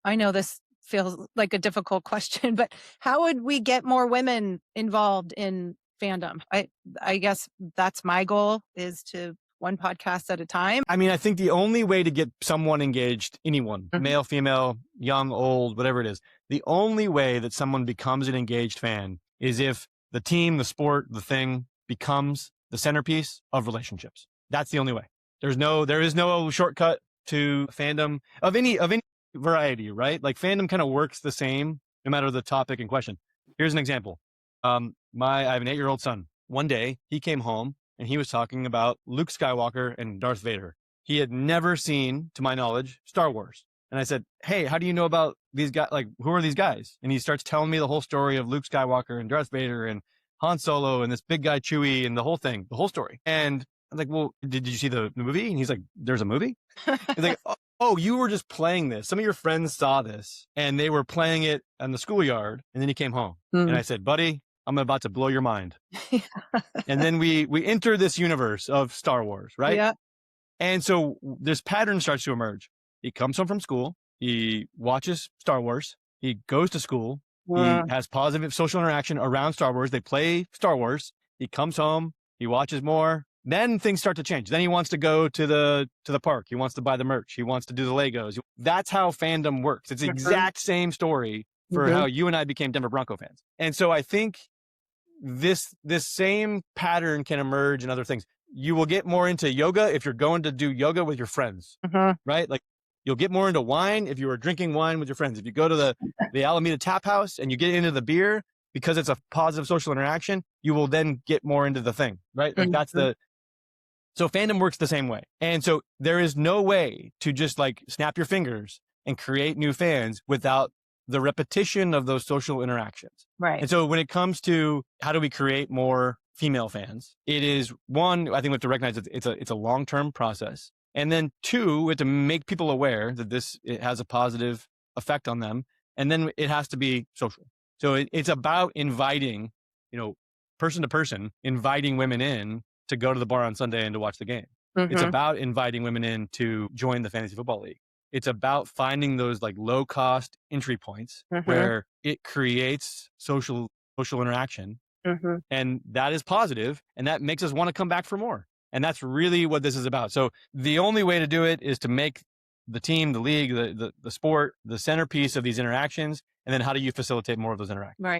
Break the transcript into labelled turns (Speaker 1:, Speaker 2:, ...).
Speaker 1: I know this feels like a difficult question, but how would we get more women involved in fandom? I guess that's my goal is to one podcast at a time.
Speaker 2: I mean, I think the only way to get someone engaged, anyone,
Speaker 1: Mhm.
Speaker 2: male, female, young, old, whatever it is, the only way that someone becomes an engaged fan is if the team, the sport, the thing becomes the centerpiece of relationships. That's the only way. There is no shortcut to fandom of any variety, right? Like fandom kind of works the same no matter the topic in question. Here's an example. I have an 8-year-old son. One day he came home and he was talking about Luke Skywalker and Darth Vader. He had never seen, to my knowledge, Star Wars. And I said, "Hey, how do you know about these guys? Like, who are these guys?" And he starts telling me the whole story of Luke Skywalker and Darth Vader and Han Solo and this big guy Chewie and the whole thing, the whole story. And I'm like, "Well, did you see the movie?" And he's like, "There's a movie?" He's like, "Oh, you were just playing this. Some of your friends saw this and they were playing it in the schoolyard." And then he came home. And I said, "Buddy, I'm about to blow your mind." And then we enter this universe of Star Wars, right?
Speaker 1: Yeah.
Speaker 2: And so this pattern starts to emerge. He comes home from school. He watches Star Wars. He goes to school. He has positive social interaction around Star Wars. They play Star Wars. He comes home. He watches more. Then things start to change. Then he wants to go to the park. He wants to buy the merch. He wants to do the Legos. That's how fandom works. It's the exact same story for how you and I became Denver Bronco fans. And so I think this same pattern can emerge in other things. You will get more into yoga if you're going to do yoga with your friends, right? Like you'll get more into wine if you are drinking wine with your friends. If you go to the Alameda Tap House and you get into the beer because it's a positive social interaction, you will then get more into the thing, right? Like so fandom works the same way. And so there is no way to just like snap your fingers and create new fans without the repetition of those social interactions.
Speaker 1: Right.
Speaker 2: And so when it comes to how do we create more female fans, it is one, I think we have to recognize that it's a long-term process. And then two, we have to make people aware that it has a positive effect on them. And then it has to be social. So it's about inviting, person to person, inviting women in to go to the bar on Sunday and to watch the game. It's about inviting women in to join the fantasy football league. It's about finding those like low cost entry points where it creates social interaction. And that is positive, and that makes us want to come back for more. And that's really what this is about. So the only way to do it is to make the team, the league, the sport, the centerpiece of these interactions. And then how do you facilitate more of those interactions?
Speaker 1: Right.